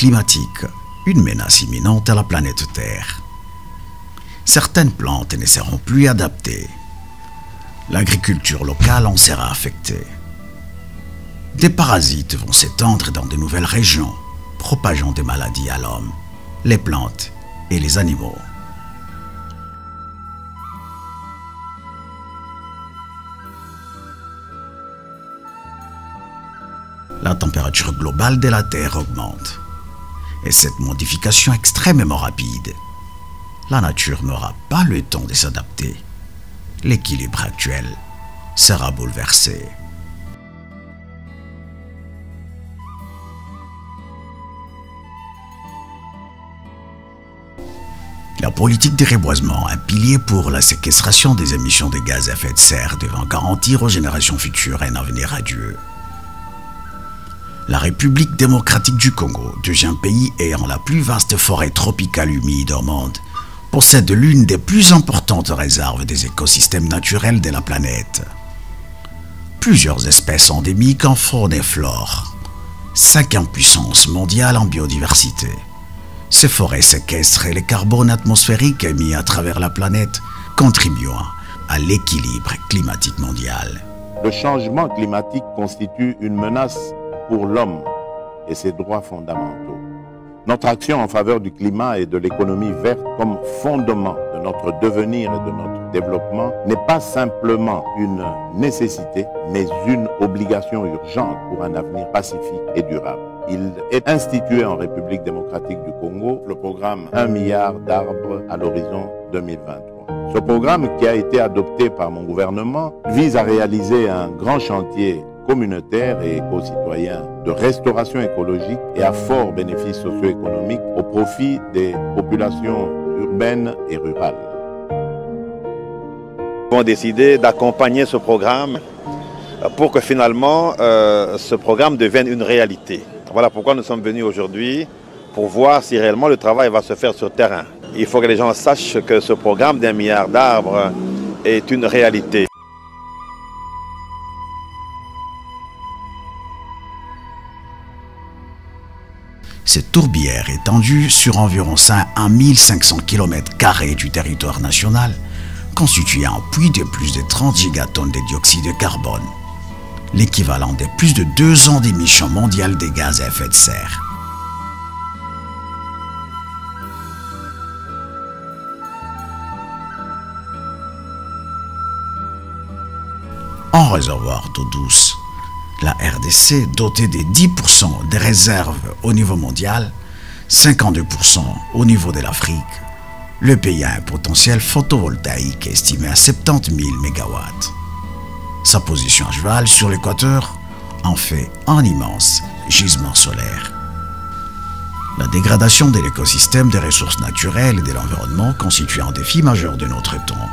climatique, une menace imminente à la planète Terre. Certaines plantes ne seront plus adaptées. L'agriculture locale en sera affectée. Des parasites vont s'étendre dans de nouvelles régions, propageant des maladies à l'homme, les plantes et les animaux. La température globale de la Terre augmente. Et cette modification extrêmement rapide, la nature n'aura pas le temps de s'adapter. L'équilibre actuel sera bouleversé. La politique de reboisement, un pilier pour la séquestration des émissions de gaz à effet de serre, devant garantir aux générations futures un avenir radieux. La République démocratique du Congo, deuxième pays ayant la plus vaste forêt tropicale humide au monde, possède l'une des plus importantes réserves des écosystèmes naturels de la planète. Plusieurs espèces endémiques en faune et flore. 5e puissance mondiale en biodiversité. Ces forêts séquestrent le carbone atmosphérique émis à travers la planète, contribuant à l'équilibre climatique mondial. Le changement climatique constitue une menace pour l'homme et ses droits fondamentaux. Notre action en faveur du climat et de l'économie verte comme fondement de notre devenir et de notre développement n'est pas simplement une nécessité, mais une obligation urgente pour un avenir pacifique et durable. Il est institué en République démocratique du Congo le programme 1 milliard d'arbres à l'horizon 2023. Ce programme, qui a été adopté par mon gouvernement, vise à réaliser un grand chantier communautaire et éco-citoyen de restauration écologique et à fort bénéfice socio-économique au profit des populations urbaines et rurales. Nous avons décidé d'accompagner ce programme pour que finalement ce programme devienne une réalité. Voilà pourquoi nous sommes venus aujourd'hui, pour voir si réellement le travail va se faire sur le terrain. Il faut que les gens sachent que ce programme d'1 milliard d'arbres est une réalité. Cette tourbière étendue sur environ 1500 km² du territoire national constitue un puits de plus de 30 gigatonnes de dioxyde de carbone, l'équivalent de plus de 2 ans d'émissions mondiales de gaz à effet de serre. En réservoir d'eau douce, la RDC, dotée de 10% des réserves au niveau mondial, 52% au niveau de l'Afrique, le pays a un potentiel photovoltaïque estimé à 70 000 MW. Sa position à cheval sur l'équateur en fait un immense gisement solaire. La dégradation de l'écosystème des ressources naturelles et de l'environnement constitue un défi majeur de notre temps.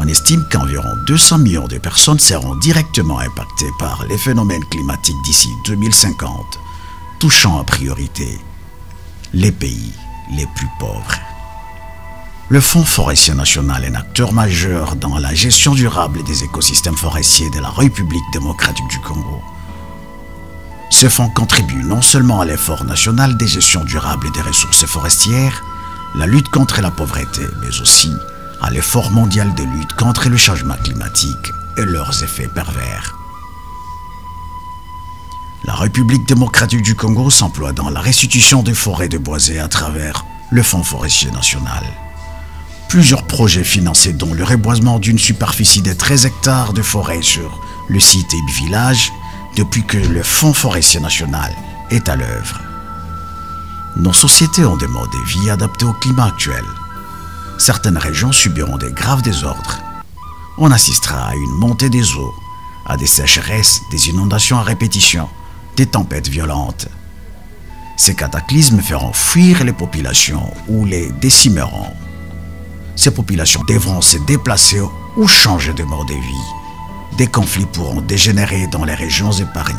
On estime qu'environ 200 millions de personnes seront directement impactées par les phénomènes climatiques d'ici 2050, touchant en priorité les pays les plus pauvres. Le Fonds forestier national est un acteur majeur dans la gestion durable des écosystèmes forestiers de la République démocratique du Congo. Ce fonds contribue non seulement à l'effort national de gestion durable des ressources forestières, la lutte contre la pauvreté, mais aussi à l'effort mondial de lutte contre le changement climatique et leurs effets pervers. La République démocratique du Congo s'emploie dans la restitution des forêts de boisés à travers le Fonds forestier national. Plusieurs projets financés dont le reboisement d'une superficie de 13 hectares de forêt sur le site Ibi Village depuis que le Fonds forestier national est à l'œuvre. Nos sociétés ont des modes de vie adaptés au climat actuel. Certaines régions subiront des graves désordres. On assistera à une montée des eaux, à des sécheresses, des inondations à répétition, des tempêtes violentes. Ces cataclysmes feront fuir les populations ou les décimeront. Ces populations devront se déplacer ou changer de mode de vie. Des conflits pourront dégénérer dans les régions épargnées.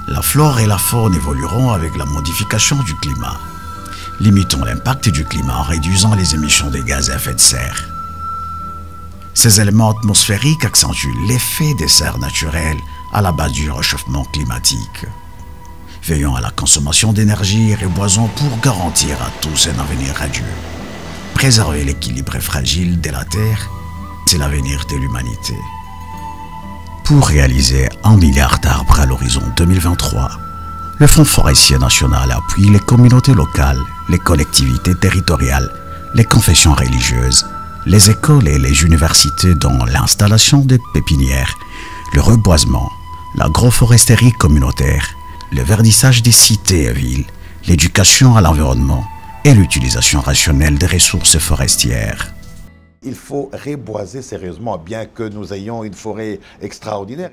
La flore et la faune évolueront avec la modification du climat. Limitons l'impact du climat en réduisant les émissions de gaz à effet de serre. Ces éléments atmosphériques accentuent l'effet des serres naturelles à la base du réchauffement climatique. Veillons à la consommation d'énergie et reboisons pour garantir à tous un avenir radieux. Préserver l'équilibre fragile de la Terre, c'est l'avenir de l'humanité. Pour réaliser 1 milliard d'arbres à l'horizon 2023, le Fonds forestier national appuie les communautés locales, les collectivités territoriales, les confessions religieuses, les écoles et les universités dans l'installation des pépinières, le reboisement, l'agroforesterie communautaire, le verdissage des cités et villes, l'éducation à l'environnement et l'utilisation rationnelle des ressources forestières. Il faut reboiser sérieusement, bien que nous ayons une forêt extraordinaire.